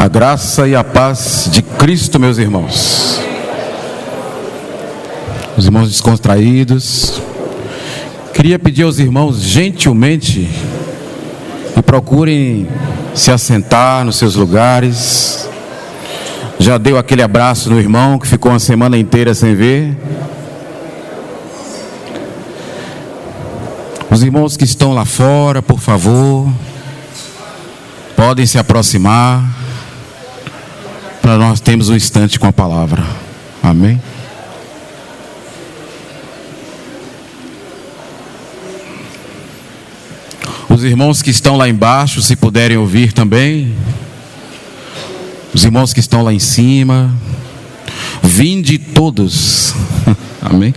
A graça e a paz de Cristo, meus irmãos. Os irmãos descontraídos. Queria pedir aos irmãos, gentilmente, que procurem se assentar nos seus lugares. Já deu aquele abraço no irmão que ficou uma semana inteira sem ver? Os irmãos que estão lá fora, por favor, podem se aproximar, para nós termos um instante com a palavra. Amém? Os irmãos que estão lá embaixo, se puderem ouvir também. Os irmãos que estão lá em cima. Vinde todos. Amém?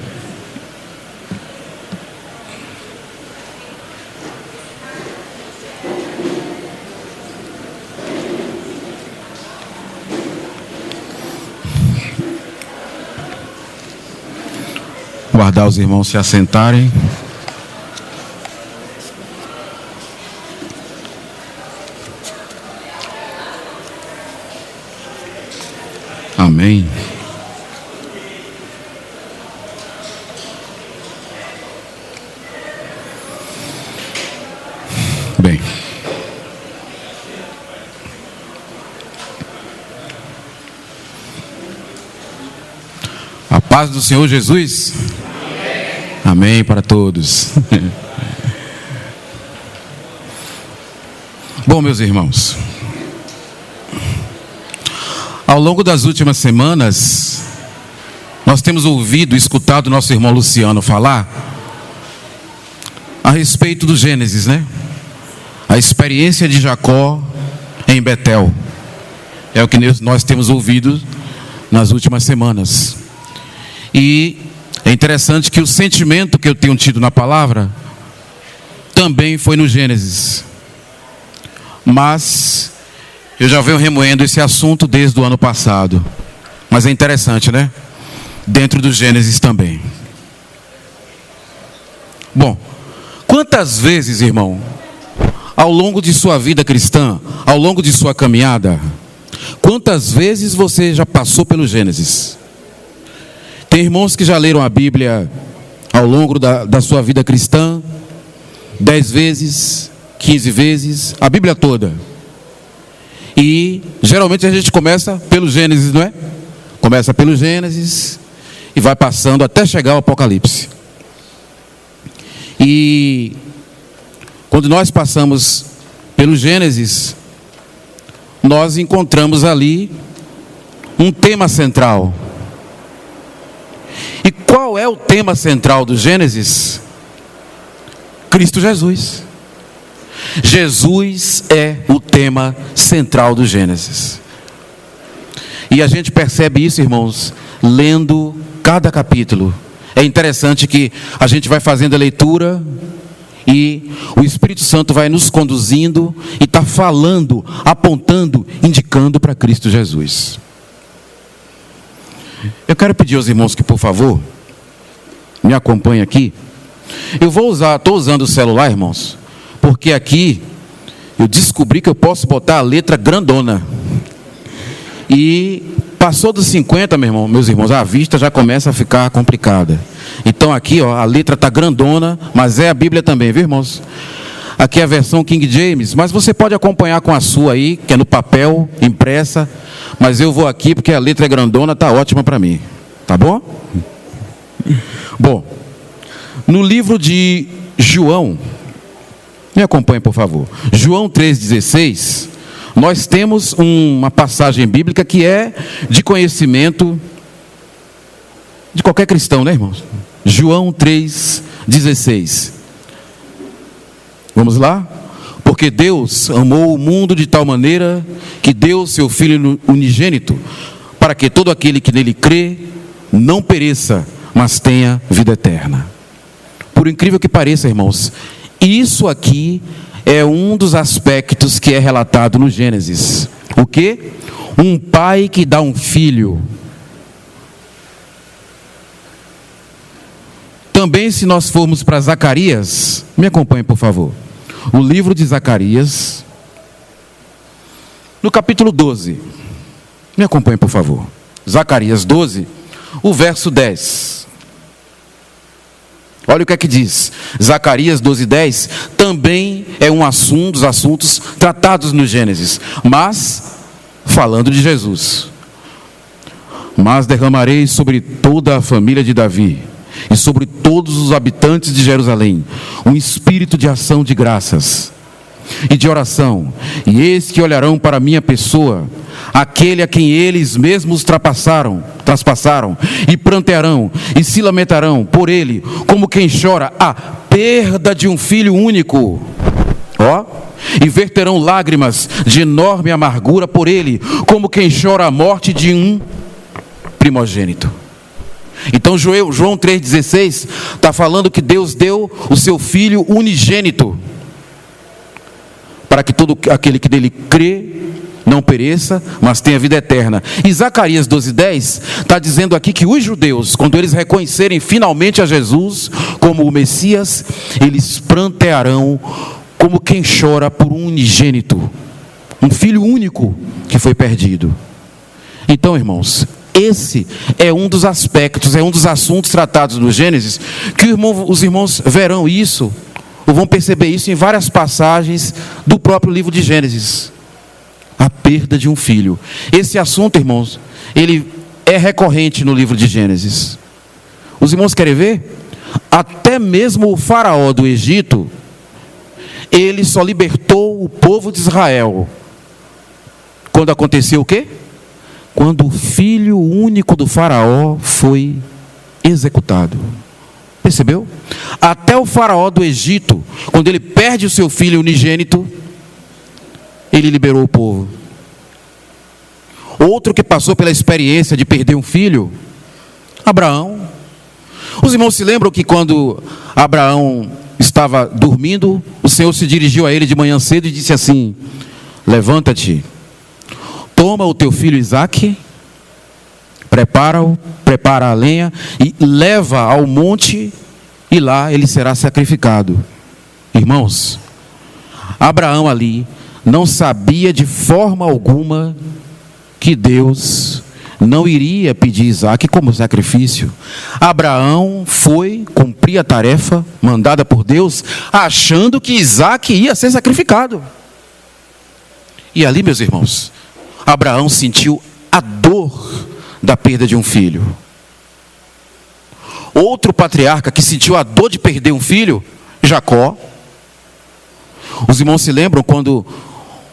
Guardar os irmãos se assentarem. Amém. Bem. A paz do Senhor Jesus. Amém para todos. Bom, meus irmãos, ao longo das últimas semanas, nós temos ouvido, escutado nosso irmão Luciano falar a respeito do Gênesis, né? A experiência de Jacó em Betel. É o que nós temos ouvido nas últimas semanas. E é interessante que o sentimento que eu tenho tido na palavra também foi no Gênesis. Mas eu já venho remoendo esse assunto desde o ano passado. Mas é interessante, né? Dentro do Gênesis também. Bom, quantas vezes, irmão, ao longo de sua vida cristã, ao longo de sua caminhada, quantas vezes você já passou pelo Gênesis? Tem irmãos que já leram a Bíblia ao longo da sua vida cristã, 10 vezes, 15 vezes, a Bíblia toda. E geralmente a gente começa pelo Gênesis, não é? Começa pelo Gênesis e vai passando até chegar ao Apocalipse. E quando nós passamos pelo Gênesis, nós encontramos ali um tema central. E qual é o tema central do Gênesis? Cristo Jesus. Jesus é o tema central do Gênesis. E a gente percebe isso, irmãos, lendo cada capítulo. É interessante que a gente vai fazendo a leitura e o Espírito Santo vai nos conduzindo e está falando, apontando, indicando para Cristo Jesus. Eu quero pedir aos irmãos que, por favor, me acompanhem aqui. Eu estou usando o celular, irmãos, porque aqui eu descobri que eu posso botar a letra grandona. E passou dos 50, meus irmãos, a vista já começa a ficar complicada. Então aqui, ó, a letra está grandona, mas é a Bíblia também, viu, irmãos? Aqui é a versão King James, mas você pode acompanhar com a sua aí, que é no papel, impressa. Mas eu vou aqui porque a letra é grandona, está ótima para mim. Tá bom? Bom, no livro de João, me acompanhe, por favor. João 3,16, nós temos uma passagem bíblica que é de conhecimento de qualquer cristão, né, irmãos? João 3,16. Vamos lá? Porque Deus amou o mundo de tal maneira que deu seu Filho unigênito, para que todo aquele que nele crê não pereça, mas tenha vida eterna. Por incrível que pareça, irmãos, isso aqui é um dos aspectos que é relatado no Gênesis. O quê? Um pai que dá um filho. Também, se nós formos para Zacarias, me acompanhe, por favor. O livro de Zacarias, no capítulo 12. Me acompanhe, por favor. Zacarias 12, o verso 10. Olha o que é que diz. Zacarias 12, 10 também é um assunto, dos assuntos tratados no Gênesis, mas falando de Jesus. Mas derramarei sobre toda a família de Davi e sobre todos os habitantes de Jerusalém um espírito de ação de graças e de oração, e eis que olharão para a minha pessoa, aquele a quem eles mesmos traspassaram, e prantearão e se lamentarão por ele, como quem chora a perda de um filho único. E verterão lágrimas de enorme amargura por ele, como quem chora a morte de um primogênito. Então João 3,16 está falando que Deus deu o seu Filho unigênito, para que todo aquele que dele crê não pereça, mas tenha vida eterna. E Zacarias 12,10 está dizendo aqui que os judeus, quando eles reconhecerem finalmente a Jesus como o Messias, eles prantearão como quem chora por um unigênito, um filho único que foi perdido. Então, irmãos, esse é um dos aspectos, é um dos assuntos tratados no Gênesis, que os irmãos verão isso, ou vão perceber isso em várias passagens do próprio livro de Gênesis. A perda de um filho. Esse assunto, irmãos, ele é recorrente no livro de Gênesis. Os irmãos querem ver? Até mesmo o faraó do Egito, ele só libertou o povo de Israel quando aconteceu o quê? Quando o filho único do faraó foi executado. Percebeu? Até o faraó do Egito, quando ele perde o seu filho unigênito, ele liberou o povo. Outro que passou pela experiência de perder um filho, Abraão. Os irmãos se lembram que quando Abraão estava dormindo, o Senhor se dirigiu a ele de manhã cedo e disse assim: levanta-te, toma o teu filho Isaque, prepara a lenha e leva ao monte, e lá ele será sacrificado. Irmãos, Abraão ali não sabia de forma alguma que Deus não iria pedir Isaque como sacrifício. Abraão foi cumprir a tarefa mandada por Deus, achando que Isaque ia ser sacrificado. E ali, meus irmãos, Abraão sentiu a dor da perda de um filho. Outro patriarca que sentiu a dor de perder um filho, Jacó. Os irmãos se lembram quando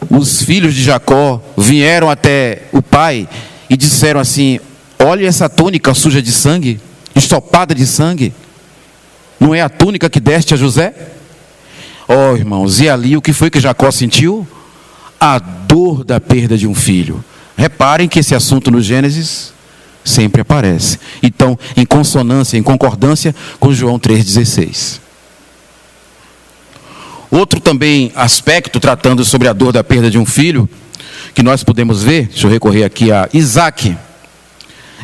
os filhos de Jacó vieram até o pai e disseram assim: olha essa túnica suja de sangue, estopada de sangue, não é a túnica que deste a José? Oh, irmãos, e ali o que foi que Jacó sentiu? A dor da perda de um filho. Reparem que esse assunto no Gênesis sempre aparece. Então, em consonância, em concordância com João 3,16. Outro também aspecto tratando sobre a dor da perda de um filho, que nós podemos ver, deixa eu recorrer aqui a Isaque.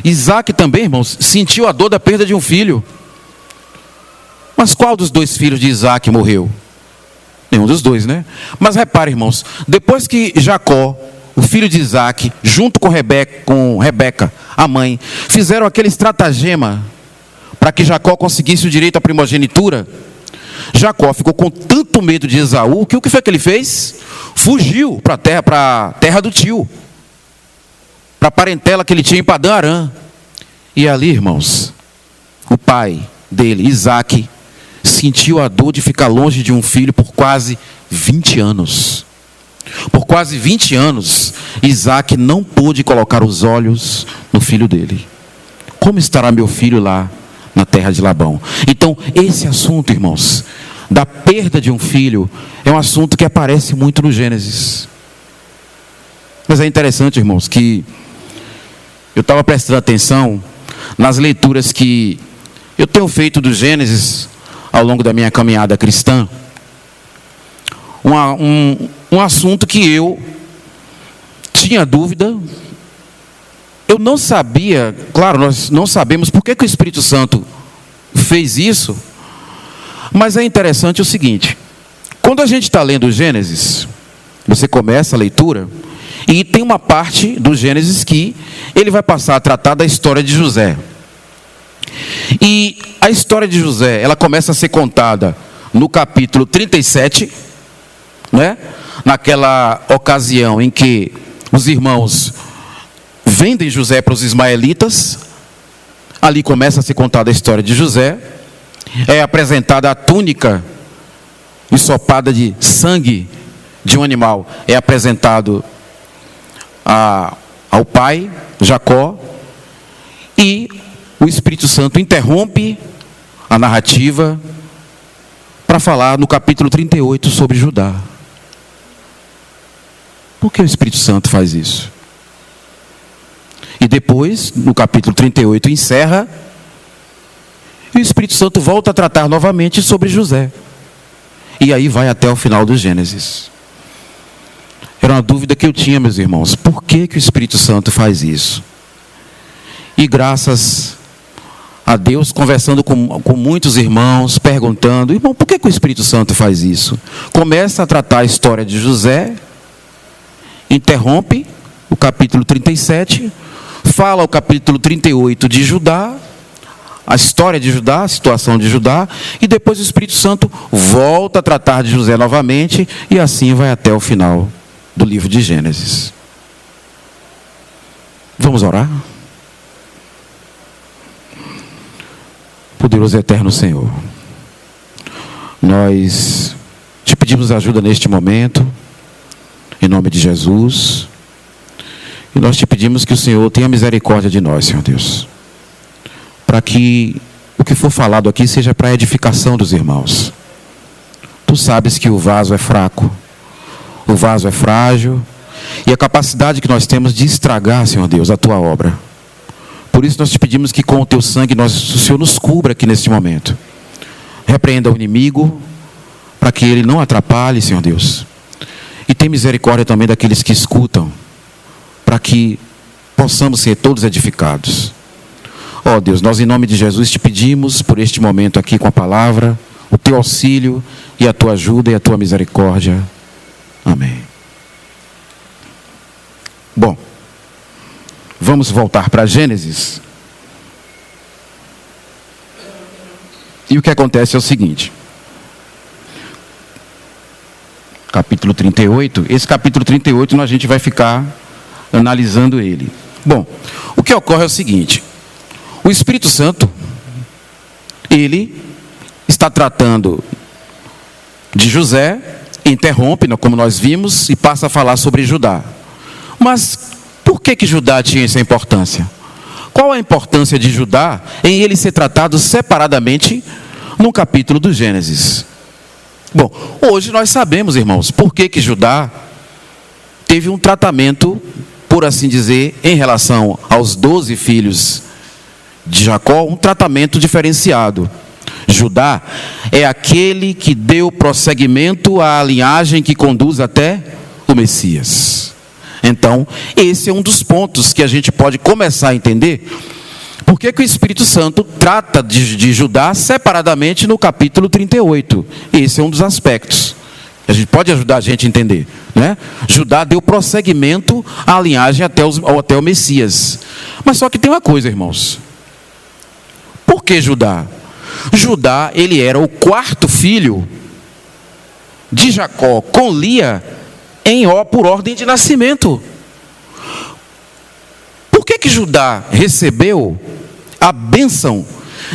Isaque também, irmãos, sentiu a dor da perda de um filho. Mas qual dos dois filhos de Isaque morreu? Nenhum dos dois, né? Mas repare, irmãos, depois que Jacó, o filho de Isaque, junto com Rebeca, a mãe, fizeram aquele estratagema para que Jacó conseguisse o direito à primogenitura, Jacó ficou com tanto medo de Esaú, que o que foi que ele fez? Fugiu para a terra do tio, para a parentela que ele tinha em Padã Arã. E ali, irmãos, o pai dele, Isaque, sentiu a dor de ficar longe de um filho por quase 20 anos. Por quase 20 anos, Isaque não pôde colocar os olhos no filho dele. Como estará meu filho lá na terra de Labão? Então, esse assunto, irmãos, da perda de um filho, é um assunto que aparece muito no Gênesis. Mas é interessante, irmãos, que eu estava prestando atenção nas leituras que eu tenho feito do Gênesis ao longo da minha caminhada cristã. Um assunto que eu tinha dúvida, eu não sabia, claro, nós não sabemos por que o Espírito Santo fez isso, mas é interessante o seguinte: quando a gente está lendo o Gênesis, você começa a leitura, E tem uma parte do Gênesis que ele vai passar a tratar da história de José. E a história de José, ela começa a ser contada no capítulo 37, né? Naquela ocasião em que os irmãos vendem José para os ismaelitas. Ali começa a ser contada a história de José. É apresentada a túnica ensopada de sangue de um animal. É apresentado ao pai, Jacó. E o Espírito Santo interrompe a narrativa para falar no capítulo 38 sobre Judá. Por que o Espírito Santo faz isso? E depois, no capítulo 38, encerra. E o Espírito Santo volta a tratar novamente sobre José. E aí vai até o final do Gênesis. Era uma dúvida que eu tinha, meus irmãos. Por que o Espírito Santo faz isso? E graças a Deus, conversando com muitos irmãos, perguntando: irmão, por que o Espírito Santo faz isso? Começa a tratar a história de José, interrompe o capítulo 37, fala o capítulo 38 de Judá, a história de Judá, a situação de Judá, e depois o Espírito Santo volta a tratar de José novamente, e assim vai até o final do livro de Gênesis. Vamos orar? Poderoso e eterno Senhor, nós te pedimos ajuda neste momento, em nome de Jesus, e nós te pedimos que o Senhor tenha misericórdia de nós, Senhor Deus, para que o que for falado aqui seja para a edificação dos irmãos. Tu sabes que o vaso é fraco, o vaso é frágil, e a capacidade que nós temos de estragar, Senhor Deus, a tua obra. Por isso nós te pedimos que com o teu sangue o Senhor nos cubra aqui neste momento. Repreenda o inimigo, para que ele não atrapalhe, Senhor Deus. E tem misericórdia também daqueles que escutam, para que possamos ser todos edificados. Ó Deus, nós em nome de Jesus te pedimos por este momento aqui com a palavra, o teu auxílio e a tua ajuda e a tua misericórdia. Amém. Bom, vamos voltar para Gênesis. E o que acontece é o seguinte. Capítulo 38. Esse capítulo 38 a gente vai ficar analisando ele. Bom, o que ocorre é o seguinte. O Espírito Santo, ele está tratando de José, interrompe, como nós vimos, e passa a falar sobre Judá. Mas por que Judá tinha essa importância? Qual a importância de Judá em ele ser tratado separadamente no capítulo do Gênesis? Bom, hoje nós sabemos, irmãos, por que Judá teve um tratamento, por assim dizer, em relação aos 12 filhos de Jacó, um tratamento diferenciado. Judá é aquele que deu prosseguimento à linhagem que conduz até o Messias. Então, esse é um dos pontos que a gente pode começar a entender. Por que o Espírito Santo trata de Judá separadamente no capítulo 38? Esse é um dos aspectos. A gente pode ajudar a gente a entender, né? Judá deu prosseguimento à linhagem até o Messias. Mas só que tem uma coisa, irmãos. Por que Judá? Judá, ele era o quarto filho de Jacó com Lia por ordem de nascimento. Por que Judá recebeu a bênção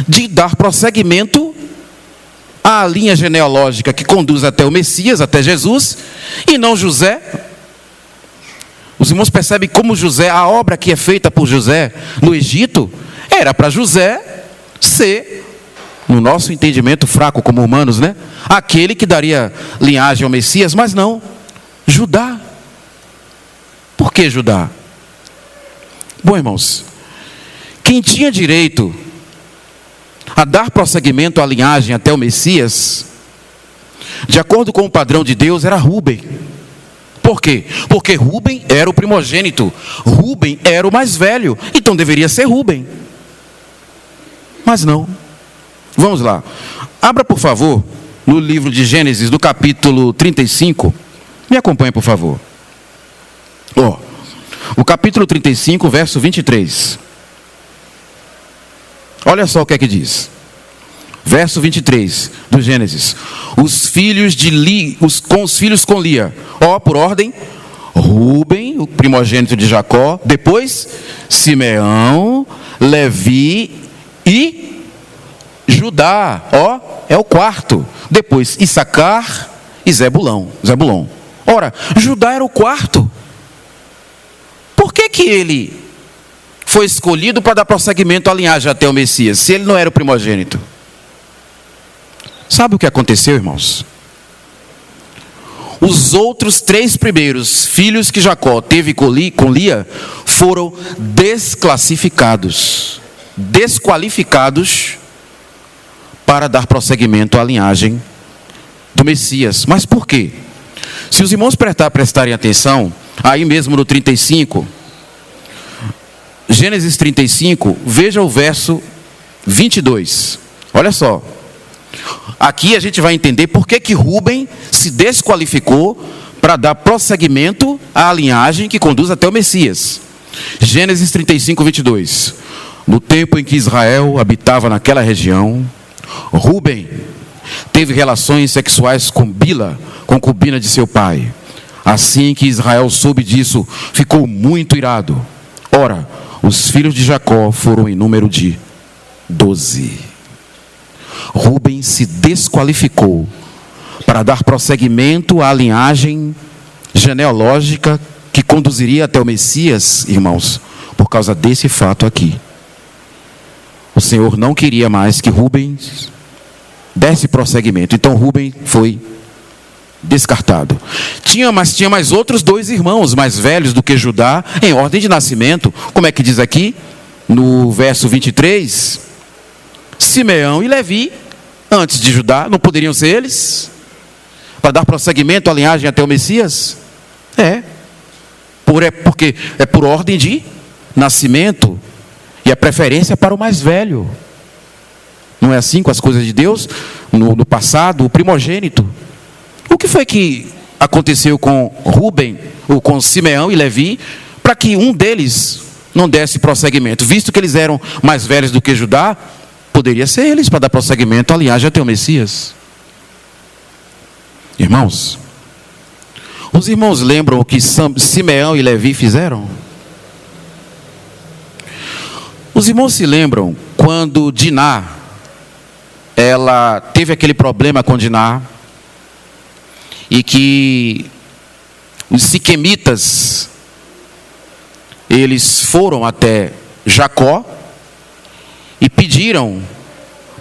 de dar prosseguimento à linha genealógica que conduz até o Messias, até Jesus, e não José? Os irmãos percebem como José, a obra que é feita por José no Egito, era para José ser, no nosso entendimento fraco como humanos, né? Aquele que daria linhagem ao Messias, mas não. Judá. Por que Judá? Bom, irmãos, quem tinha direito a dar prosseguimento à linhagem até o Messias, de acordo com o padrão de Deus, era Rúben. Por quê? Porque Rúben era o primogênito, Rúben era o mais velho, então deveria ser Rúben. Mas não. Vamos lá. Abra, por favor, no livro de Gênesis, do capítulo 35. Me acompanhe, por favor. O capítulo 35, verso 23. Olha só o que é que diz. Verso 23 do Gênesis. Com os filhos com Lia. Por ordem. Rúben, o primogênito de Jacó. Depois, Simeão, Levi e Judá. É o quarto. Depois, Issacar e Zebulon. Ora, Judá era o quarto. Por que ele foi escolhido para dar prosseguimento à linhagem até o Messias, se ele não era o primogênito? Sabe o que aconteceu, irmãos? Os outros 3 primeiros filhos que Jacó teve com Lia foram desqualificados para dar prosseguimento à linhagem do Messias. Mas por quê? Se os irmãos prestarem atenção, aí mesmo no 35, Gênesis 35, veja o verso 22. Olha só. Aqui a gente vai entender por que Rúben se desqualificou para dar prosseguimento à linhagem que conduz até o Messias. Gênesis 35, 22. No tempo em que Israel habitava naquela região, Rúben teve relações sexuais com Bila, concubina de seu pai. Assim que Israel soube disso, ficou muito irado. Ora, os filhos de Jacó foram em número de 12. Rúben se desqualificou para dar prosseguimento à linhagem genealógica que conduziria até o Messias, irmãos, por causa desse fato aqui. O Senhor não queria mais que Rúben desse prosseguimento. Então Rúben foi descartado. Tinha mais outros 2 irmãos mais velhos do que Judá, em ordem de nascimento. Como é que diz aqui? No verso 23, Simeão e Levi, antes de Judá, não poderiam ser eles? Para dar prosseguimento à linhagem até o Messias? Porque é por ordem de nascimento, e a preferência para o mais velho. Não é assim com as coisas de Deus? No passado, o primogênito. O que foi que aconteceu com Rúben, ou com Simeão e Levi, para que um deles não desse prosseguimento? Visto que eles eram mais velhos do que Judá, poderia ser eles para dar prosseguimento à linhagem até o Messias. Irmãos, os irmãos lembram o que Simeão e Levi fizeram? Os irmãos se lembram quando Diná, ela teve aquele problema com Diná, e que os siquemitas, eles foram até Jacó e pediram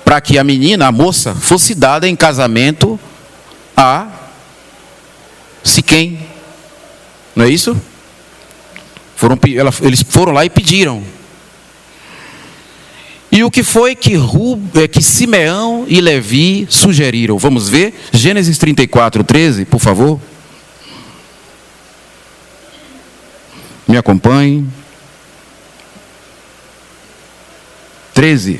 para que a menina, a moça, fosse dada em casamento a Siquém. Não é isso? Eles foram lá e pediram. E o que foi que Simeão e Levi sugeriram? Vamos ver? Gênesis 34, 13, por favor. Me acompanhe. 13.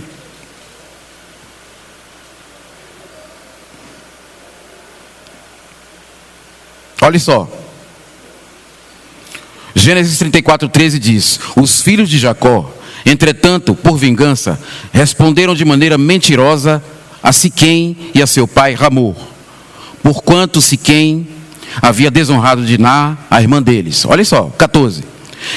Olha só. Gênesis 34, 13 diz: os filhos de Jacó, entretanto, por vingança, responderam de maneira mentirosa a Siquém e a seu pai Ramor, porquanto Siquém havia desonrado Diná, a irmã deles. Olha só, 14.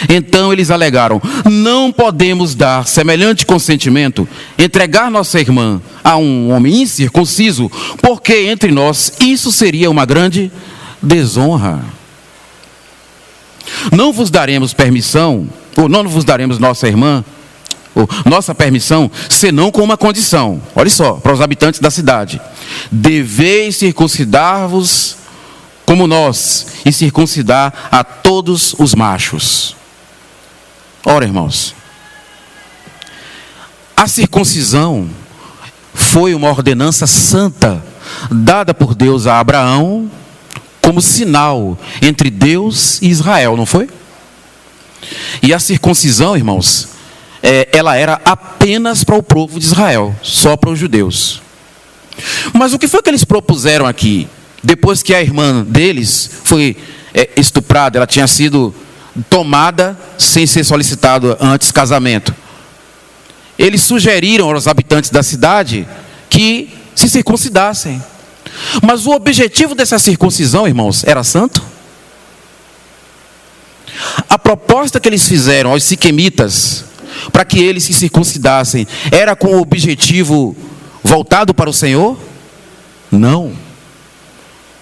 Então eles alegaram: não podemos dar semelhante consentimento, entregar nossa irmã a um homem incircunciso, porque entre nós isso seria uma grande desonra. Não vos daremos permissão, ou não vos daremos nossa irmã, ou nossa permissão, senão com uma condição. Olha só, para os habitantes da cidade: deveis circuncidar-vos como nós, e circuncidar a todos os machos. Ora, irmãos, a circuncisão foi uma ordenança santa dada por Deus a Abraão como sinal entre Deus e Israel, não foi? E a circuncisão, irmãos, ela era apenas para o povo de Israel, só para os judeus. Mas o que foi que eles propuseram aqui? Depois que a irmã deles foi estuprada, ela tinha sido tomada sem ser solicitado antes casamento. Eles sugeriram aos habitantes da cidade que se circuncidassem. Mas o objetivo dessa circuncisão, irmãos, era santo? A proposta que eles fizeram aos siquemitas para que eles se circuncidassem era com o objetivo voltado para o Senhor? Não.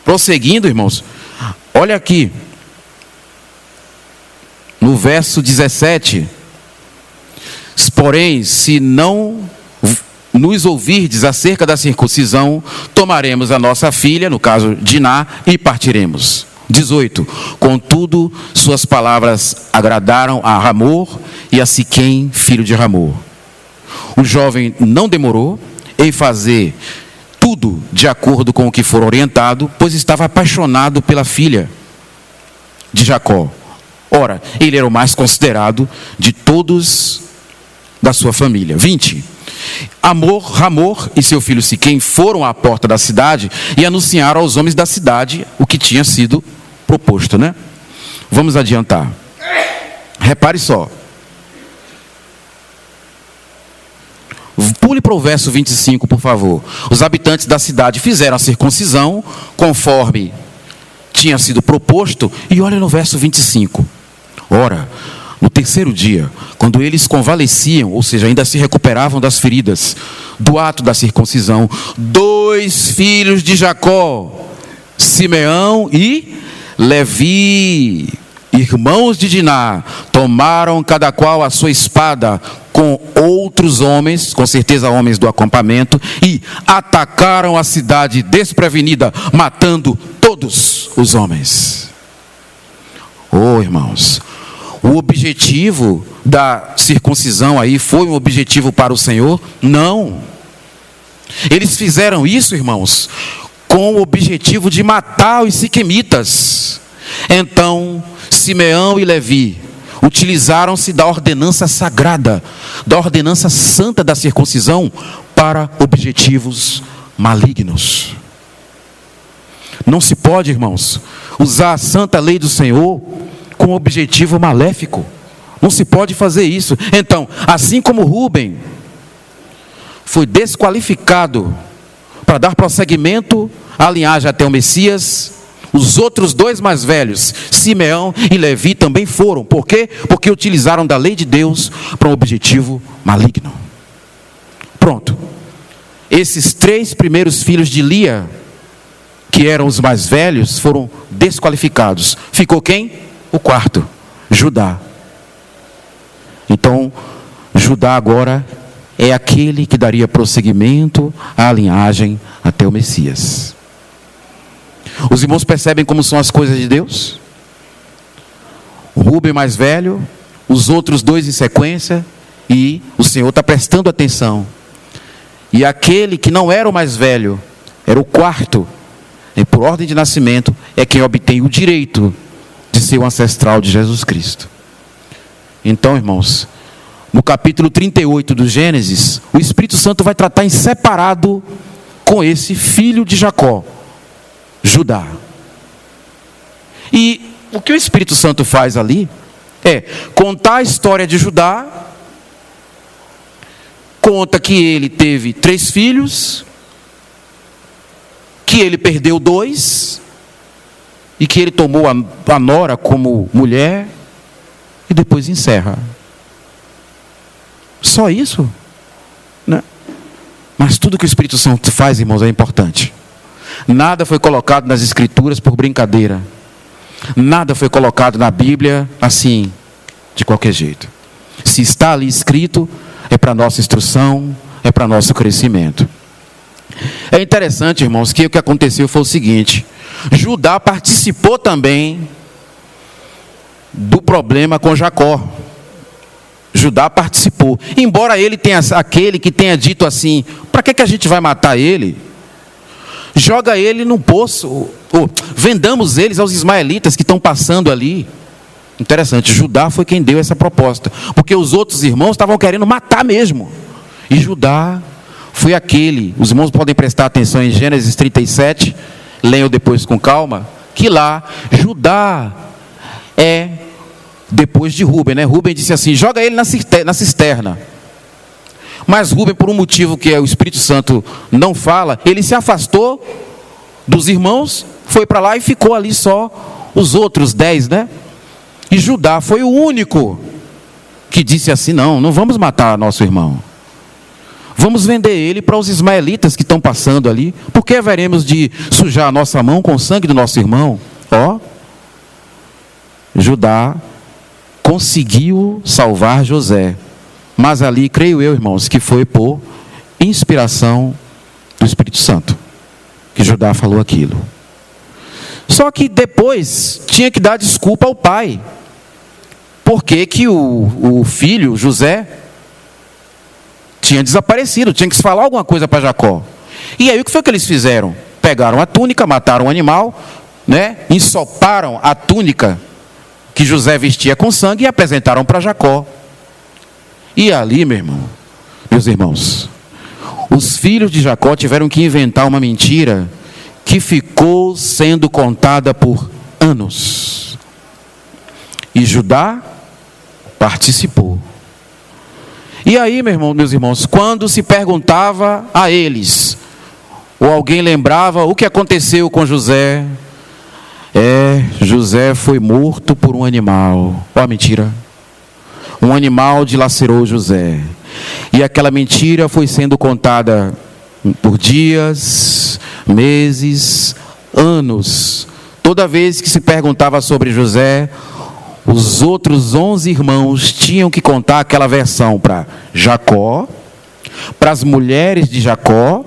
Prosseguindo, irmãos, olha aqui, no verso 17: porém, se não nos ouvirdes acerca da circuncisão, tomaremos a nossa filha, no caso Diná, e partiremos. 18: contudo, suas palavras agradaram a Ramor e a Siquém, filho de Ramor. O jovem não demorou em fazer tudo de acordo com o que for orientado, pois estava apaixonado pela filha de Jacó. Ora, ele era o mais considerado de todos da sua família. 20: Ramor e seu filho Siquém foram à porta da cidade e anunciaram aos homens da cidade o que tinha sido proposto, né? Vamos adiantar. Repare só. Pule para o verso 25, por favor. Os habitantes da cidade fizeram a circuncisão conforme tinha sido proposto. E olha no verso 25. Ora, no terceiro dia, quando eles convalesciam, ou seja, ainda se recuperavam das feridas do ato da circuncisão, 2 filhos de Jacó, Simeão e Levi, irmãos de Diná, tomaram cada qual a sua espada com outros homens, com certeza homens do acampamento, e atacaram a cidade desprevenida, matando todos os homens. Oh, irmãos, o objetivo da circuncisão aí foi um objetivo para o Senhor? Não. Eles fizeram isso, irmãos, com o objetivo de matar os siquemitas. Então, Simeão e Levi utilizaram-se da ordenança sagrada, da ordenança santa da circuncisão para objetivos malignos. Não se pode, irmãos, usar a santa lei do Senhor com objetivo maléfico. Não se pode fazer isso. Então, assim como Rúben foi desqualificado para dar prosseguimento à linhagem até o Messias, os outros 2 mais velhos, Simeão e Levi, também foram. Por quê? Porque utilizaram da lei de Deus para um objetivo maligno. Pronto. Esses 3 primeiros filhos de Lia, que eram os mais velhos, foram desqualificados. Ficou quem? O 4, Judá. Então, Judá agora é aquele que daria prosseguimento à linhagem até o Messias. Os irmãos percebem como são as coisas de Deus? O Rúben mais velho, os outros 2 em sequência, e o Senhor está prestando atenção. E aquele que não era o mais velho, era o 4, e por ordem de nascimento, é quem obtém o direito de ser o ancestral de Jesus Cristo. Então, irmãos, no capítulo 38 do Gênesis, o Espírito Santo vai tratar em separado com esse filho de Jacó, Judá. E o que o Espírito Santo faz ali é contar a história de Judá. Conta que ele teve 3 filhos, que ele perdeu 2, e que ele tomou a nora como mulher, e depois encerra. Só isso? Né? Mas tudo que o Espírito Santo faz, irmãos, é importante. Nada foi colocado nas Escrituras por brincadeira. Nada foi colocado na Bíblia assim, de qualquer jeito. Se está ali escrito, é para nossa instrução, é para nosso crescimento. É interessante, irmãos, que o que aconteceu foi o seguinte: Judá participou também do problema com Jacó. Judá participou. Embora ele tenha, aquele que tenha dito assim: para que a gente vai matar ele? Joga ele num poço, ou vendamos eles aos ismaelitas que estão passando ali. Interessante, Judá foi quem deu essa proposta, porque os outros irmãos estavam querendo matar mesmo, e Judá foi aquele. Os irmãos podem prestar atenção em Gênesis 37, leiam depois com calma, que lá Judá é depois de Rúben, né? Rúben disse assim: joga ele na cisterna. Mas Rúben, por um motivo que o Espírito Santo não fala, ele se afastou dos irmãos, foi para lá e ficou ali só os outros 10, né? E Judá foi o único que disse assim: não vamos matar nosso irmão. Vamos vender ele para os ismaelitas que estão passando ali. Por que haveremos de sujar a nossa mão com o sangue do nosso irmão? Judá conseguiu salvar José. Mas ali, creio eu, irmãos, que foi por inspiração do Espírito Santo que Judá falou aquilo. Só que depois tinha que dar desculpa ao pai. Porque que o filho, José, tinha desaparecido, tinha que se falar alguma coisa para Jacó. E aí o que foi que eles fizeram? Pegaram a túnica, mataram o animal, né? Ensoparam a túnica que José vestia com sangue e apresentaram para Jacó. E ali, meus irmãos, os filhos de Jacó tiveram que inventar uma mentira que ficou sendo contada por anos. E Judá participou. E aí, meus irmãos, quando se perguntava a eles, ou alguém lembrava o que aconteceu com José, José foi morto por um animal. Mentira. Um animal dilacerou José. E aquela mentira foi sendo contada por dias, meses, anos. Toda vez que se perguntava sobre José, os outros 11 irmãos tinham que contar aquela versão para Jacó, para as mulheres de Jacó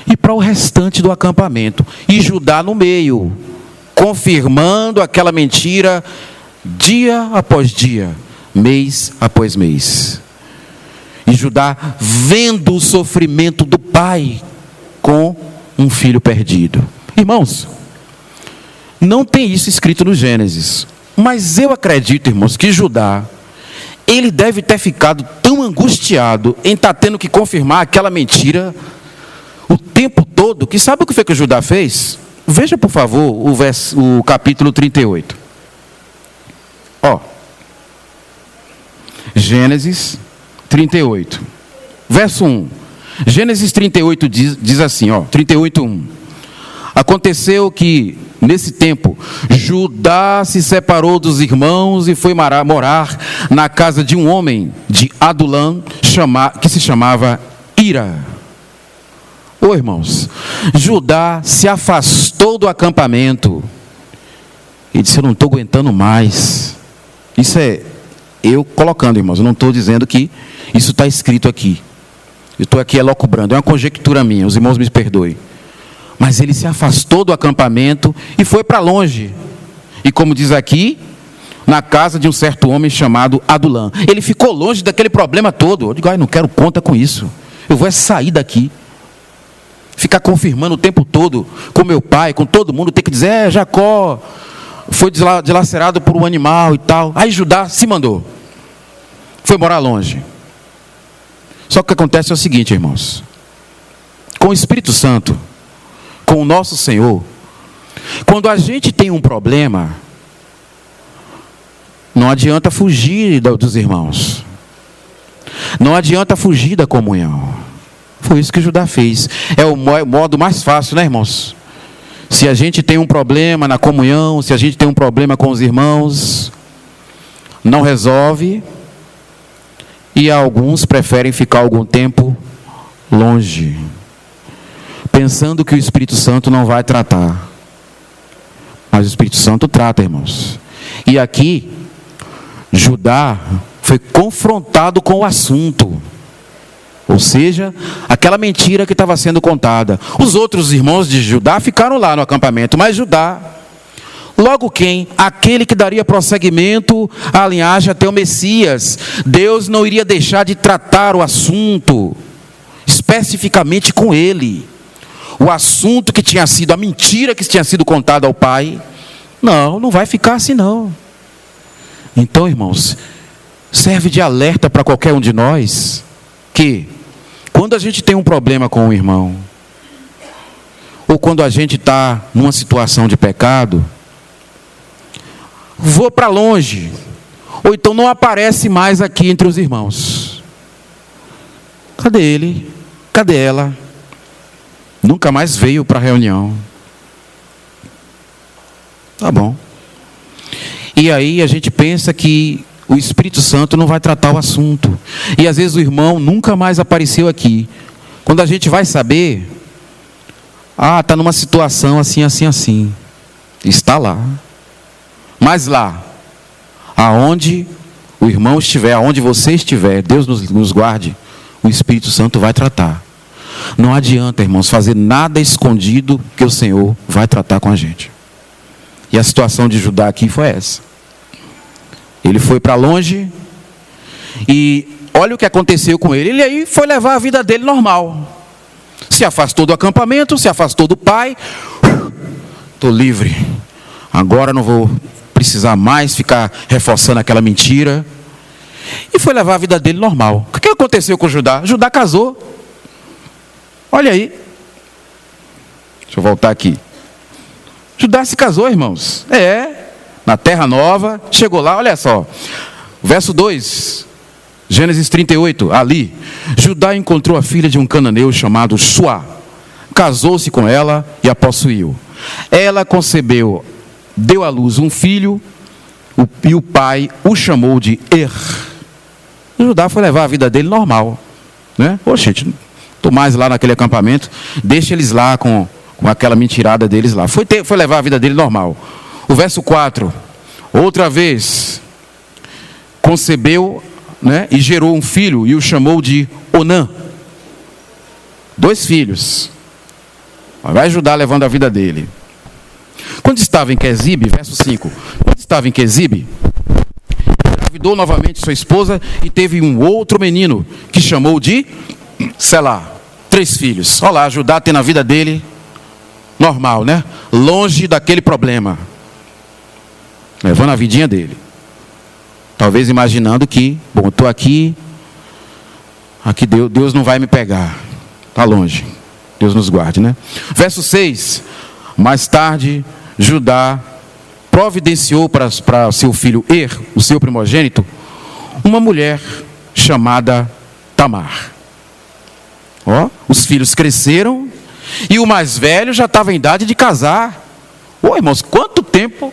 e para o restante do acampamento. E Judá no meio, confirmando aquela mentira dia após dia, mês após mês. E Judá vendo o sofrimento do pai com um filho perdido. Irmãos, não tem isso escrito no Gênesis. Mas eu acredito, irmãos, que Judá, ele deve ter ficado tão angustiado em estar tendo que confirmar aquela mentira o tempo todo, que sabe o que foi que Judá fez? Veja, por favor, o capítulo 38. Gênesis 38, verso 1. Gênesis 38 diz assim, 38:1. Aconteceu que, nesse tempo, Judá se separou dos irmãos e foi morar na casa de um homem de Adulã, que se chamava Ira. Irmãos, Judá se afastou do acampamento e disse: eu não estou aguentando mais. Isso é eu colocando, irmãos, eu não estou dizendo que isso está escrito aqui. Eu estou aqui elocubrando, é uma conjectura minha, os irmãos me perdoem. Mas ele se afastou do acampamento e foi para longe. E como diz aqui, na casa de um certo homem chamado Adulã. Ele ficou longe daquele problema todo. Eu digo: não quero conta com isso. Eu vou sair daqui. Ficar confirmando o tempo todo com meu pai, com todo mundo, ter que dizer: Jacó foi dilacerado por um animal e tal. Aí Judá se mandou. Foi morar longe. Só que o que acontece é o seguinte, irmãos. Com o Espírito Santo, com o nosso Senhor, quando a gente tem um problema, não adianta fugir dos irmãos. Não adianta fugir da comunhão. Foi isso que Judá fez. É o modo mais fácil, né, irmãos? Se a gente tem um problema na comunhão, se a gente tem um problema com os irmãos, não resolve, e alguns preferem ficar algum tempo longe, pensando que o Espírito Santo não vai tratar. Mas o Espírito Santo trata, irmãos. E aqui, Judá foi confrontado com o assunto. Ou seja, aquela mentira que estava sendo contada. Os outros irmãos de Judá ficaram lá no acampamento, mas Judá, logo quem? Aquele que daria prosseguimento à linhagem até o Messias. Deus não iria deixar de tratar o assunto, especificamente com ele. O assunto que tinha sido, a mentira que tinha sido contada ao pai, não vai ficar assim não. Então, irmãos, serve de alerta para qualquer um de nós, que quando a gente tem um problema com um irmão, ou quando a gente está numa situação de pecado, vou para longe, ou então não aparece mais aqui entre os irmãos. Cadê ele? Cadê ela? Nunca mais veio para a reunião. Tá bom. E aí a gente pensa que o Espírito Santo não vai tratar o assunto. E às vezes o irmão nunca mais apareceu aqui. Quando a gente vai saber, está numa situação assim, assim, assim. Está lá. Mas lá, aonde o irmão estiver, aonde você estiver, Deus nos guarde, o Espírito Santo vai tratar. Não adianta, irmãos, fazer nada escondido, que o Senhor vai tratar com a gente. E a situação de Judá aqui foi essa. Ele foi para longe e olha o que aconteceu com ele. Ele aí foi levar a vida dele normal. Se afastou do acampamento, se afastou do pai. Estou livre. Agora não vou precisar mais ficar reforçando aquela mentira. E foi levar a vida dele normal. O que aconteceu com Judá? Judá casou. Olha aí. Deixa eu voltar aqui. Judá se casou, irmãos. Na terra nova. Chegou lá, olha só. Verso 2. Gênesis 38. Ali. Judá encontrou a filha de um cananeu chamado Suá. Casou-se com ela e a possuiu. Ela concebeu, deu à luz um filho, e o pai o chamou de Er. Judá foi levar a vida dele normal, né? Gente, estou mais lá naquele acampamento, deixa eles lá com aquela mentirada deles lá. Foi levar a vida dele normal. O verso 4, outra vez, concebeu, né, e gerou um filho, e o chamou de Onã. 2 filhos. Vai Judá levando a vida dele. Quando estava em Quezibe, verso 5, quando estava em Quezibe, engravidou novamente sua esposa e teve um outro menino, que chamou de Selá. 3 filhos. Olha lá, Judá tendo a vida dele normal, né? Longe daquele problema. Levando a vidinha dele. Talvez imaginando que, bom, estou aqui Deus não vai me pegar. Está longe. Deus nos guarde, né? Verso 6. Mais tarde, Judá providenciou para seu filho Er, o seu primogênito, uma mulher chamada Tamar. Os filhos cresceram e o mais velho já estava em idade de casar. Irmãos, quanto tempo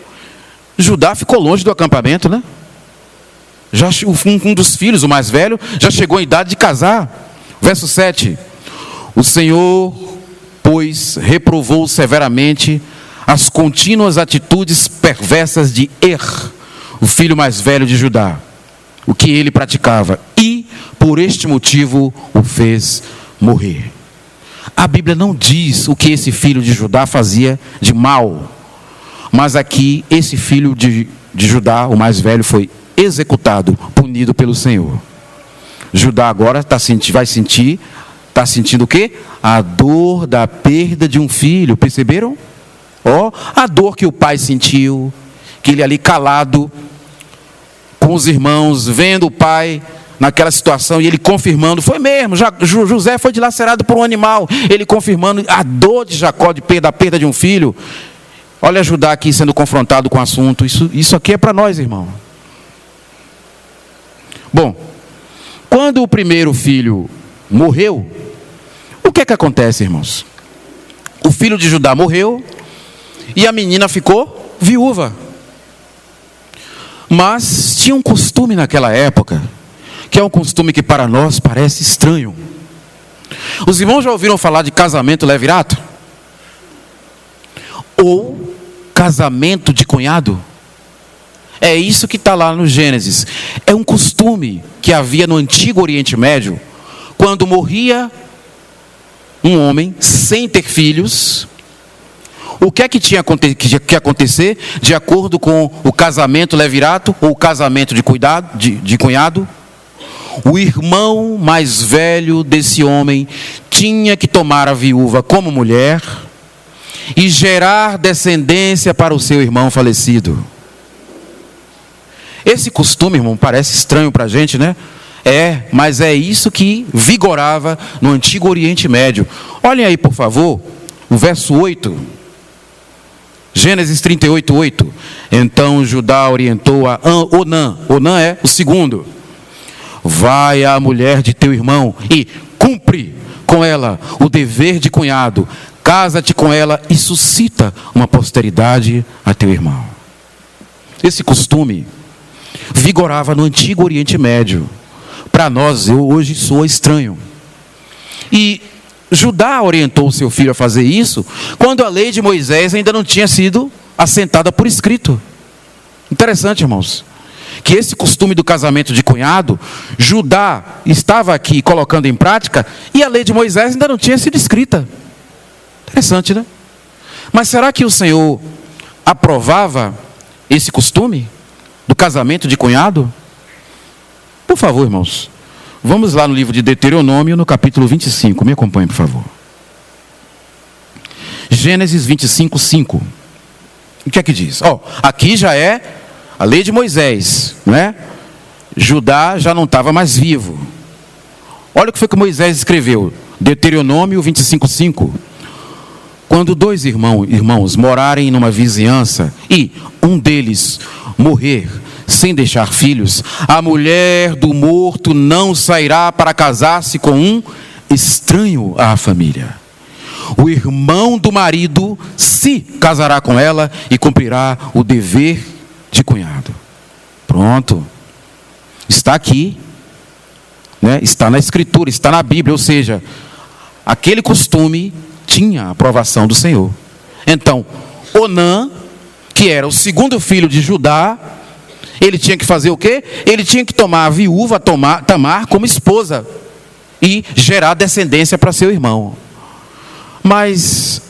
Judá ficou longe do acampamento, né? Já um dos filhos, o mais velho, já chegou em idade de casar. Verso 7. O Senhor, pois, reprovou severamente as contínuas atitudes perversas de Er, o filho mais velho de Judá, o que ele praticava, e por este motivo o fez morrer. A Bíblia não diz o que esse filho de Judá fazia de mal, mas aqui esse filho de Judá, o mais velho, foi executado, punido pelo Senhor. Judá agora está sentindo o quê? A dor da perda de um filho. Perceberam? A dor que o pai sentiu, que ele ali calado com os irmãos, vendo o pai naquela situação e ele confirmando, foi mesmo, José foi dilacerado por um animal, ele confirmando a dor de Jacó da perda de um filho. Olha Judá aqui sendo confrontado com o assunto. Isso aqui é para nós, irmão. Bom, quando o primeiro filho morreu, o que é que acontece, irmãos? O filho de Judá morreu e a menina ficou viúva. Mas tinha um costume naquela época, que é um costume que para nós parece estranho. Os irmãos já ouviram falar de casamento levirato? Ou casamento de cunhado? É isso que está lá no Gênesis. É um costume que havia no antigo Oriente Médio, quando morria um homem sem ter filhos. O que é que tinha que acontecer de acordo com o casamento levirato ou o casamento de cunhado? O irmão mais velho desse homem tinha que tomar a viúva como mulher e gerar descendência para o seu irmão falecido. Esse costume, irmão, parece estranho para a gente, né? Mas é isso que vigorava no antigo Oriente Médio. Olhem aí, por favor, o verso 8. Gênesis 38:8. Então Judá orientou a Onã. Onã é o segundo. Vai à mulher de teu irmão e cumpre com ela o dever de cunhado. Casa-te com ela e suscita uma posteridade a teu irmão. Esse costume vigorava no antigo Oriente Médio. Para nós, hoje soa estranho. E Judá orientou seu filho a fazer isso quando a lei de Moisés ainda não tinha sido assentada por escrito. Interessante, irmãos, que esse costume do casamento de cunhado, Judá estava aqui colocando em prática e a lei de Moisés ainda não tinha sido escrita. Interessante, né? Mas será que o Senhor aprovava esse costume do casamento de cunhado? Por favor, irmãos, vamos lá no livro de Deuteronômio, no capítulo 25. Me acompanhe, por favor. Gênesis 25:5. O que é que diz? Aqui já é a lei de Moisés, não é? Judá já não estava mais vivo. Olha o que foi que Moisés escreveu. Deuteronômio 25:5. Quando dois irmãos morarem numa vizinhança e um deles morrer sem deixar filhos, a mulher do morto não sairá para casar-se com um estranho à família. O irmão do marido se casará com ela e cumprirá o dever de cunhado. Pronto. Está aqui, né? Está na Escritura, está na Bíblia, ou seja, aquele costume tinha a aprovação do Senhor. Então, Onã, que era o segundo filho de Judá, ele tinha que fazer o quê? Ele tinha que tomar a viúva Tamar como esposa e gerar descendência para seu irmão. Mas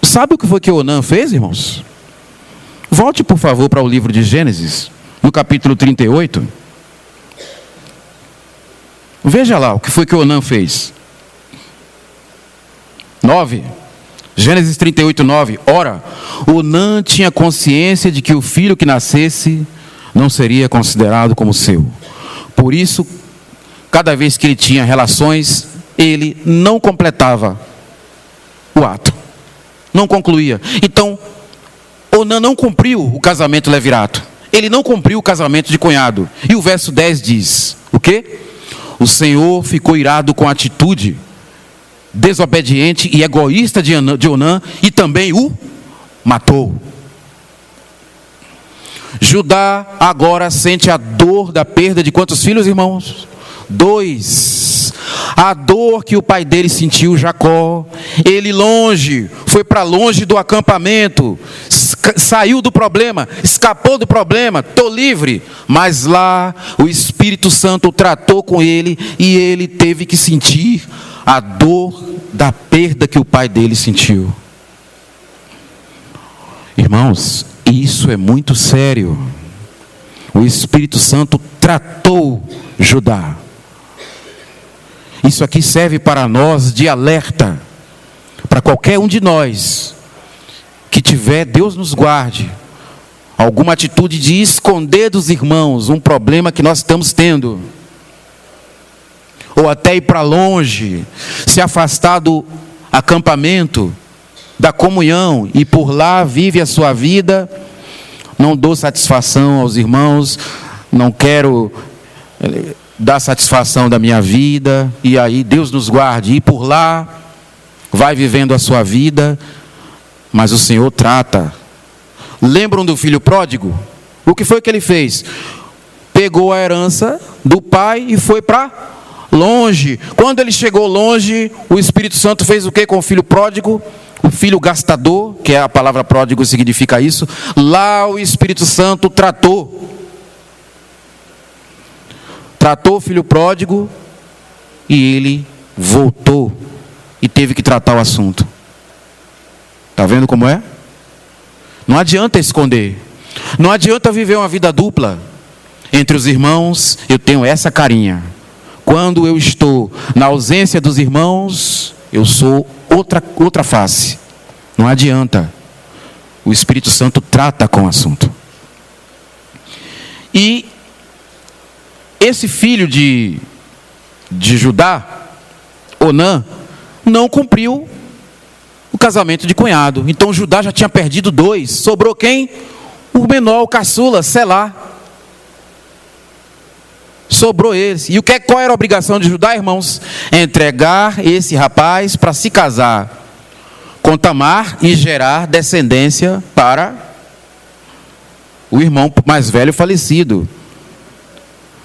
sabe o que foi que Onã fez, irmãos? Volte, por favor, para o livro de Gênesis, no capítulo 38. Veja lá o que foi que Onã fez. 9. Gênesis 38:9. Ora, Onã tinha consciência de que o filho que nascesse não seria considerado como seu. Por isso, cada vez que ele tinha relações, ele não completava o ato. Não concluía. Então, Onã não cumpriu o casamento levirato. Ele não cumpriu o casamento de cunhado. E o verso 10 diz, o quê? O Senhor ficou irado com a atitude desobediente e egoísta de Onã e também o matou. Judá agora sente a dor da perda de quantos filhos, irmãos? 2. A dor que o pai dele sentiu, Jacó. Ele foi para longe do acampamento, saiu do problema, escapou do problema, estou livre. Mas lá o Espírito Santo tratou com ele e ele teve que sentir a dor da perda que o pai dele sentiu. Irmãos, isso é muito sério. O Espírito Santo tratou Judá. Isso aqui serve para nós de alerta, para qualquer um de nós que tiver, Deus nos guarde, alguma atitude de esconder dos irmãos um problema que nós estamos tendo, ou até ir para longe, se afastar do acampamento, da comunhão, e por lá vive a sua vida. Não dou satisfação aos irmãos, não quero dar satisfação da minha vida, e aí Deus nos guarde, e por lá vai vivendo a sua vida, mas o Senhor trata. Lembram do filho pródigo? O que foi que ele fez? Pegou a herança do pai e foi para longe. Quando ele chegou longe, o Espírito Santo fez o que com o filho pródigo? O filho gastador, que é a palavra pródigo, significa isso. Lá o Espírito Santo tratou o filho pródigo e ele voltou e teve que tratar o assunto. Está vendo como é? Não adianta esconder, não adianta viver uma vida dupla. Entre os irmãos eu tenho essa carinha, quando eu estou na ausência dos irmãos eu sou outra face. Não adianta. O Espírito Santo trata com o assunto. E esse filho de Judá, Onã, não cumpriu casamento de cunhado. Então Judá já tinha perdido 2. Sobrou quem? O menor, o caçula, Selá. Sobrou esse. E qual era a obrigação de Judá, irmãos? Entregar esse rapaz para se casar com Tamar e gerar descendência para o irmão mais velho falecido.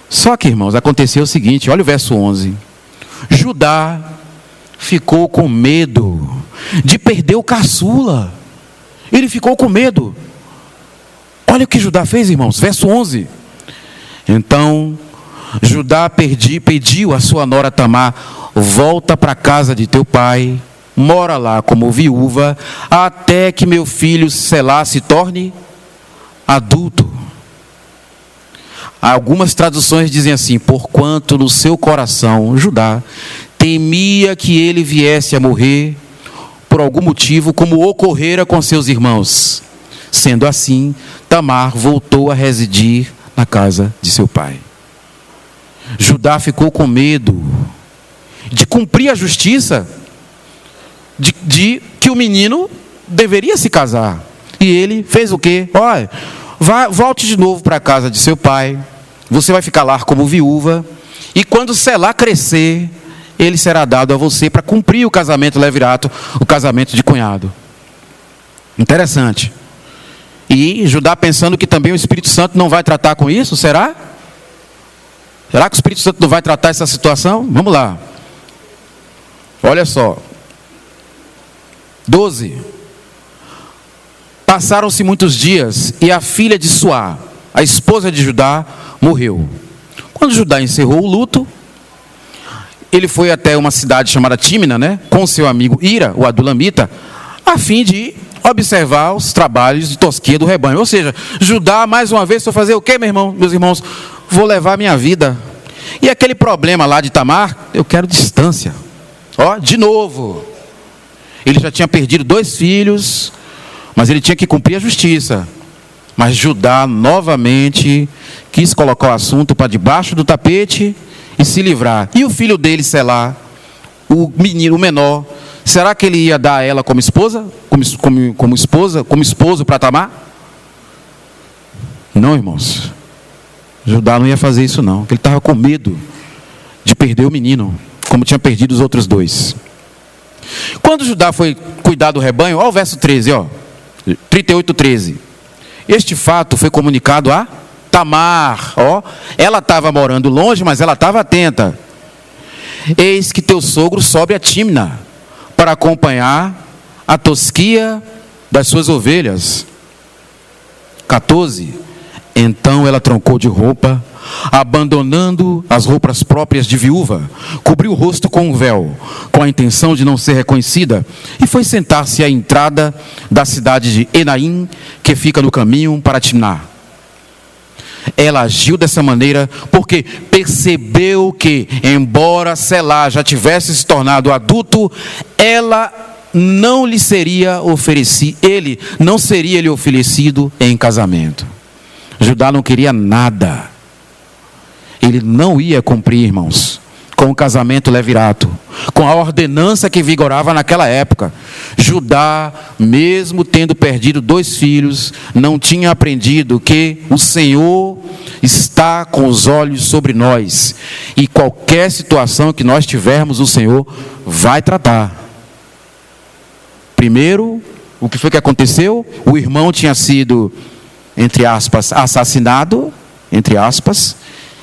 Só que, irmãos, aconteceu o seguinte, olha o verso 11. Judá ficou com medo de perder o caçula. Ele ficou com medo. Olha o que Judá fez, irmãos, verso 11. Então Judá pediu a sua nora Tamar: volta para a casa de teu pai, mora lá como viúva, até que meu filho Selá se torne adulto. Algumas traduções dizem assim: porquanto no seu coração, Judá temia que ele viesse a morrer por algum motivo, como ocorrera com seus irmãos. Sendo assim, Tamar voltou a residir na casa de seu pai. Judá ficou com medo de cumprir a justiça, de que o menino deveria se casar. E ele fez o quê? Olha, volte de novo para a casa de seu pai, você vai ficar lá como viúva, e quando Selá crescer, ele será dado a você para cumprir o casamento levirato, o casamento de cunhado. Interessante. E Judá pensando que também o Espírito Santo não vai tratar com isso, será? Será que o Espírito Santo não vai tratar essa situação? Vamos lá. Olha só. 12. Passaram-se muitos dias e a filha de Suá, a esposa de Judá, morreu. Quando Judá encerrou o luto, ele foi até uma cidade chamada Tímina, com seu amigo Ira, o adulamita, a fim de observar os trabalhos de tosquia do rebanho. Ou seja, Judá, mais uma vez, foi fazer o quê, meus irmãos? Vou levar minha vida. E aquele problema lá de Tamar, eu quero distância. De novo. Ele já tinha perdido 2 filhos, mas ele tinha que cumprir a justiça. Mas Judá novamente quis colocar o assunto para debaixo do tapete e se livrar. E o filho dele, Selá, o menino, o menor, será que ele ia dar a ela como esposa? Como esposo para Tamar? Não, irmãos. Judá não ia fazer isso não, porque ele estava com medo de perder o menino, como tinha perdido os outros 2. Quando Judá foi cuidar do rebanho, olha o verso 13, 38:13. Este fato foi comunicado a Tamar, ela estava morando longe, mas ela estava atenta. Eis que teu sogro sobe a Tímina para acompanhar a tosquia das suas ovelhas. 14. Então ela trancou de roupa, abandonando as roupas próprias de viúva, cobriu o rosto com um véu, com a intenção de não ser reconhecida, e foi sentar-se à entrada da cidade de Enaim, que fica no caminho para Timná. Ela agiu dessa maneira porque percebeu que, embora Selá já tivesse se tornado adulto, ele não seria lhe oferecido em casamento. Judá não queria nada. Ele não ia cumprir, irmãos, com o casamento levirato, com a ordenança que vigorava naquela época. Judá, mesmo tendo perdido 2 filhos, não tinha aprendido que o Senhor está com os olhos sobre nós. E qualquer situação que nós tivermos, o Senhor vai tratar. Primeiro, o que foi que aconteceu? O irmão tinha sido, entre aspas, assassinado, entre aspas,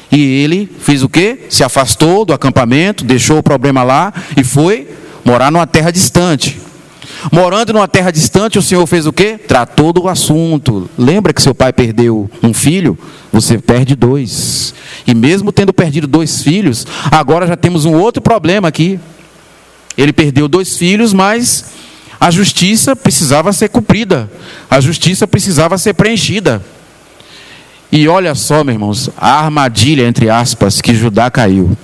e ele fez o quê? Se afastou do acampamento, deixou o problema lá e foi morar numa terra distante. Morando numa terra distante, o Senhor fez o quê? Tratou do assunto. Lembra que seu pai perdeu um filho? Você perde 2. E mesmo tendo perdido 2 filhos, agora já temos um outro problema aqui. Ele perdeu 2 filhos, mas a justiça precisava ser cumprida. A justiça precisava ser preenchida. E olha só, meus irmãos, a armadilha, entre aspas, que Judá caiu.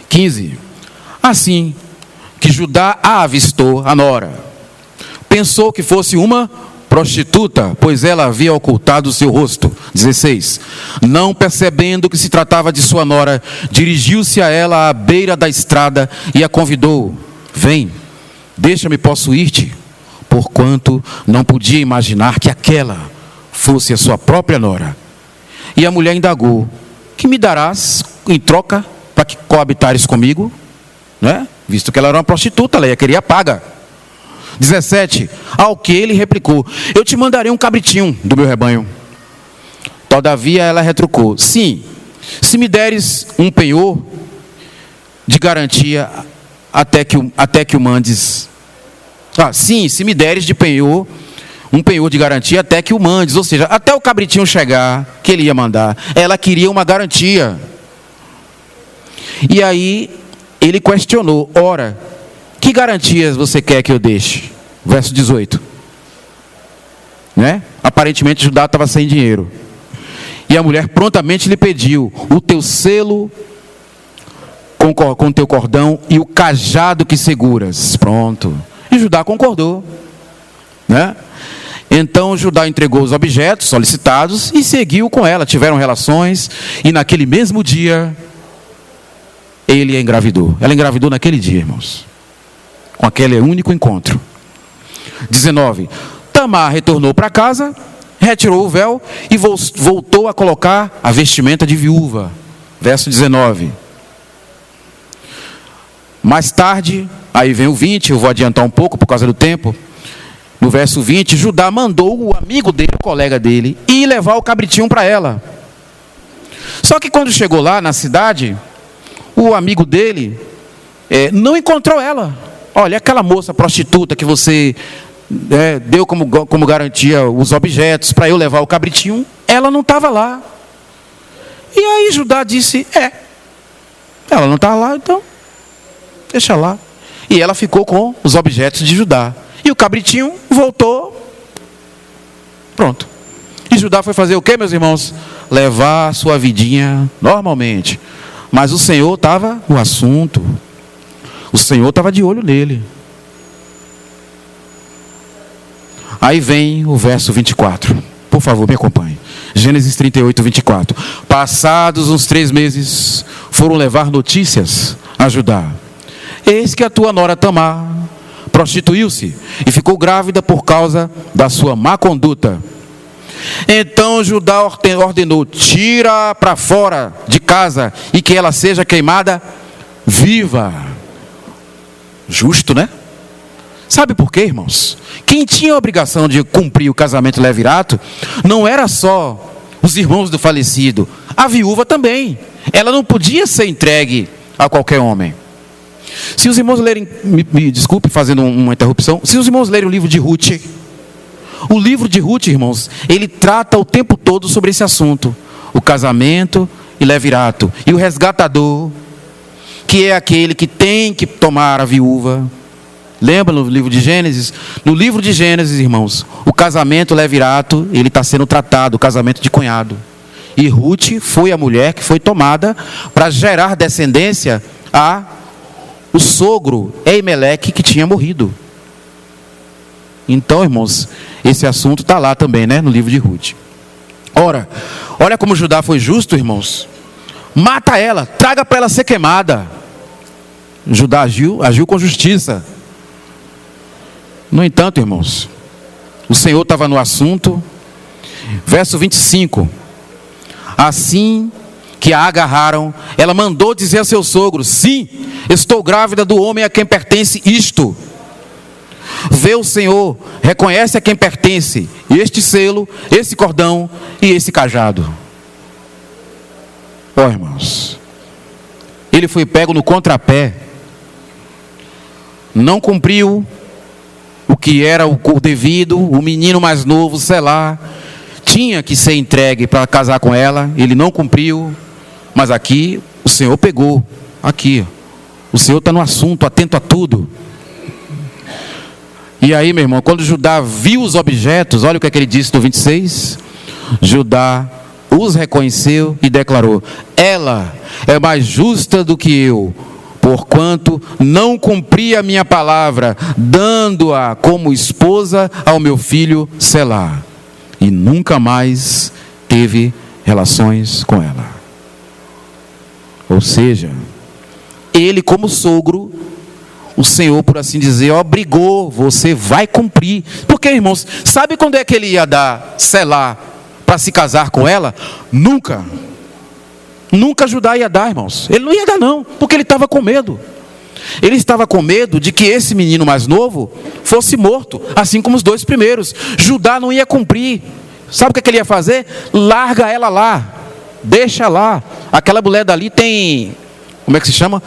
15. Assim que Judá a avistou, a nora, pensou que fosse uma prostituta, pois ela havia ocultado o seu rosto. 16. Não percebendo que se tratava de sua nora, dirigiu-se a ela à beira da estrada e a convidou: vem, deixa-me possuir-te, porquanto não podia imaginar que aquela fosse a sua própria nora. E a mulher indagou: que me darás em troca para que coabitares comigo? Né? Visto que ela era uma prostituta, ela ia querer paga. 17, ao que ele replicou: eu te mandarei um cabritinho do meu rebanho. Todavia ela retrucou: sim, se me deres um penhor de garantia até que o mandes. Sim, se me deres de penhor, um penhor de garantia até que o mandes. Ou seja, até o cabritinho chegar, que ele ia mandar. Ela queria uma garantia. E aí ele questionou: ora, que garantias você quer que eu deixe? Verso 18. Né? Aparentemente Judá estava sem dinheiro. E a mulher prontamente lhe pediu: o teu selo com o teu cordão e o cajado que seguras. Pronto. E Judá concordou. Né? Então Judá entregou os objetos solicitados e seguiu com ela. Tiveram relações e naquele mesmo dia ele a engravidou. Ela engravidou naquele dia, irmãos. Com aquele único encontro. 19. Tamar retornou para casa, retirou o véu e voltou a colocar a vestimenta de viúva. Verso 19. Mais tarde, aí vem o 20, eu vou adiantar um pouco por causa do tempo. No verso 20, Judá mandou o amigo dele, o colega dele, ir levar o cabritinho para ela. Só que quando chegou lá na cidade, o amigo dele não encontrou ela. Olha, aquela moça prostituta que você deu como garantia os objetos para eu levar o cabritinho, ela não estava lá. E aí Judá disse: ela não está lá, então deixa lá. E ela ficou com os objetos de Judá. E o cabritinho voltou. Pronto. E Judá foi fazer o quê, meus irmãos? Levar a sua vidinha normalmente. Mas o Senhor estava no assunto. O Senhor estava de olho nele. Aí vem o verso 24. Por favor, me acompanhe. Gênesis 38, 24. Passados uns 3 meses, foram levar notícias a Judá. Eis que a tua nora Tamar prostituiu-se e ficou grávida por causa da sua má conduta. Então Judá ordenou: tira para fora de casa e que ela seja queimada viva. Justo, né? Sabe por quê, irmãos? Quem tinha a obrigação de cumprir o casamento levirato não era só os irmãos do falecido, a viúva também. Ela não podia ser entregue a qualquer homem. Se os irmãos lerem, me desculpe fazendo uma interrupção, se os irmãos lerem o livro de Ruth, o livro de Ruth, irmãos, ele trata o tempo todo sobre esse assunto: o casamento e levirato. E o resgatador, que é aquele que tem que tomar a viúva. Lembra no livro de Gênesis? No livro de Gênesis, irmãos, o casamento levirato, ele está sendo tratado, o casamento de cunhado. E Ruth foi a mulher que foi tomada para gerar descendência a o sogro Elimeleque, que tinha morrido. Então, irmãos, esse assunto está lá também, né, no livro de Ruth. Ora, olha como Judá foi justo, irmãos. Mata ela, traga para ela ser queimada. Judá agiu com justiça. No entanto, irmãos, o Senhor estava no assunto. Verso 25. Assim que a agarraram, ela mandou dizer a seu sogro: sim, estou grávida do homem a quem pertence isto. Vê o Senhor, reconhece a quem pertence este selo, esse cordão e esse cajado. Irmãos, ele foi pego no contrapé. Não cumpriu o que era o devido. O menino mais novo, Selá, tinha que ser entregue para casar com ela. Ele não cumpriu. Mas aqui o Senhor pegou. Aqui o Senhor está no assunto, atento a tudo. E aí, meu irmão, quando Judá viu os objetos, olha o que é que ele disse no 26. Judá os reconheceu e declarou: ela é mais justa do que eu, porquanto não cumpri a minha palavra, dando-a como esposa ao meu filho Selá. E nunca mais teve relações com ela. Ou seja, ele como sogro, o Senhor, por assim dizer, obrigou, você vai cumprir. Porque, irmãos, sabe quando é que ele ia dar Selá para se casar com ela? Nunca Judá ia dar, irmãos. Ele não ia dar não, porque ele estava com medo. Ele estava com medo de que esse menino mais novo fosse morto, assim como os dois primeiros. Judá não ia cumprir. Sabe o que ele ia fazer? Larga ela lá, deixa lá. Aquela mulher dali tem, como é que se chama?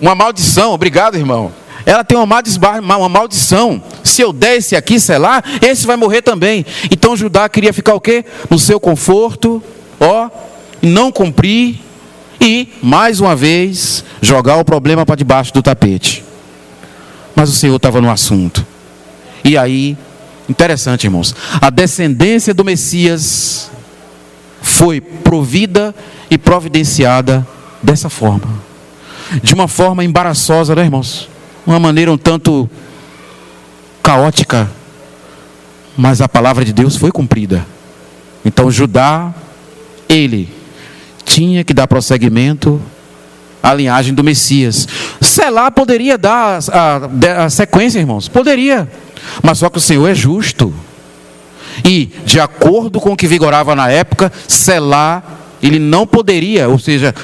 Uma maldição. Obrigado, irmão. Ela tem uma maldição. Se eu der esse aqui, sei lá, esse vai morrer também. Então Judá queria ficar o quê? No seu conforto, não cumprir e, mais uma vez, jogar o problema para debaixo do tapete. Mas o Senhor estava no assunto. E aí, interessante, irmãos, a descendência do Messias foi provida e providenciada dessa forma. De uma forma embaraçosa, né, irmãos? Uma maneira um tanto caótica, mas a palavra de Deus foi cumprida. Então Judá, ele tinha que dar prosseguimento à linhagem do Messias. Selá poderia dar a sequência, irmãos, poderia, mas só que o Senhor é justo, e de acordo com o que vigorava na época, Selá, ele não poderia, ou seja,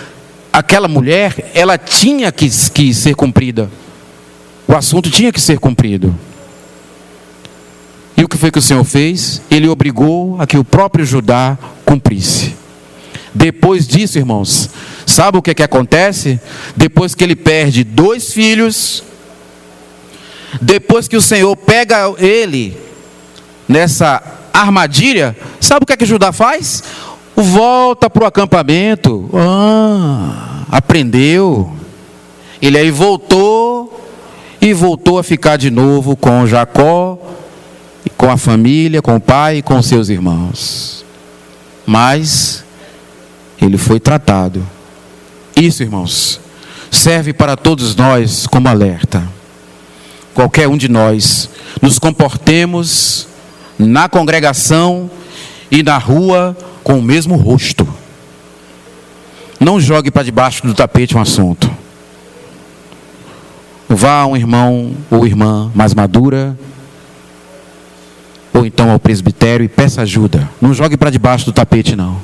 aquela mulher, ela tinha que ser cumprida. O assunto tinha que ser cumprido. E o que foi que o Senhor fez? Ele obrigou a que o próprio Judá cumprisse. Depois disso, irmãos, sabe o que acontece? Depois que ele perde 2 filhos, depois que o Senhor pega ele nessa armadilha, sabe o que Judá faz? Volta para o acampamento. Aprendeu. Ele aí voltou a ficar de novo com Jacó, com a família, com o pai e com seus irmãos. Mas ele foi tratado. Isso, irmãos, serve para todos nós como alerta. Qualquer um de nós nos comportemos na congregação e na rua com o mesmo rosto. Não jogue para debaixo do tapete um assunto. Vá a um irmão ou irmã mais madura, ou então ao presbitério, e peça ajuda. Não jogue para debaixo do tapete, não.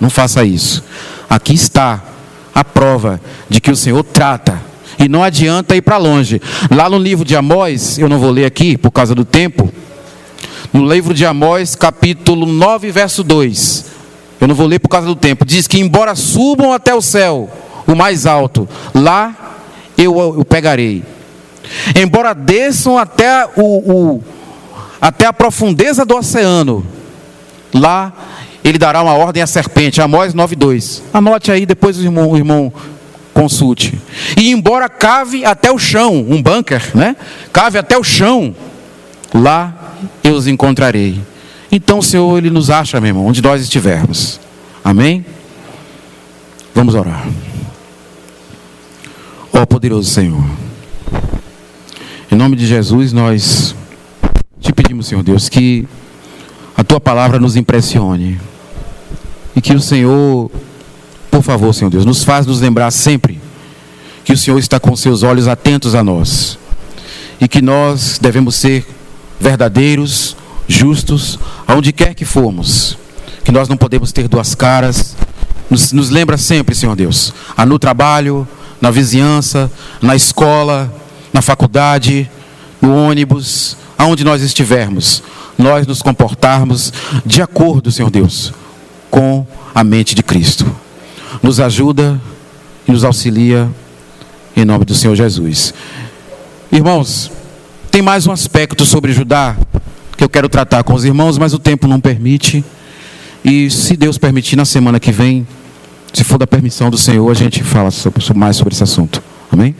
Não faça isso. Aqui está a prova de que o Senhor trata. E não adianta ir para longe. Lá no livro de Amós, eu não vou ler aqui por causa do tempo. No livro de Amós, capítulo 9, verso 2. Eu não vou ler por causa do tempo. Diz que embora subam até o céu, o mais alto, lá eu o pegarei. Embora desçam até a profundeza do oceano, lá ele dará uma ordem à serpente. Amós 9:2. Anote aí, depois o irmão consulte. E embora cave até o chão, um bunker, né? Cave até o chão, lá eu os encontrarei. Então o Senhor, ele nos acha, meu irmão, onde nós estivermos. Amém? Vamos orar. Ó poderoso Senhor, em nome de Jesus, nós te pedimos, Senhor Deus, que a tua palavra nos impressione. E que o Senhor, por favor, Senhor Deus, nos faz nos lembrar sempre que o Senhor está com seus olhos atentos a nós. E que nós devemos ser verdadeiros, justos, aonde quer que formos. Que nós não podemos ter duas caras. Nos lembra sempre, Senhor Deus, no trabalho, na vizinhança, na escola, na faculdade, no ônibus, aonde nós estivermos, nós nos comportarmos de acordo, Senhor Deus, com a mente de Cristo. Nos ajuda e nos auxilia em nome do Senhor Jesus. Irmãos, tem mais um aspecto sobre Judá que eu quero tratar com os irmãos, mas o tempo não permite. E se Deus permitir, na semana que vem, se for da permissão do Senhor, a gente fala mais sobre esse assunto. Amém?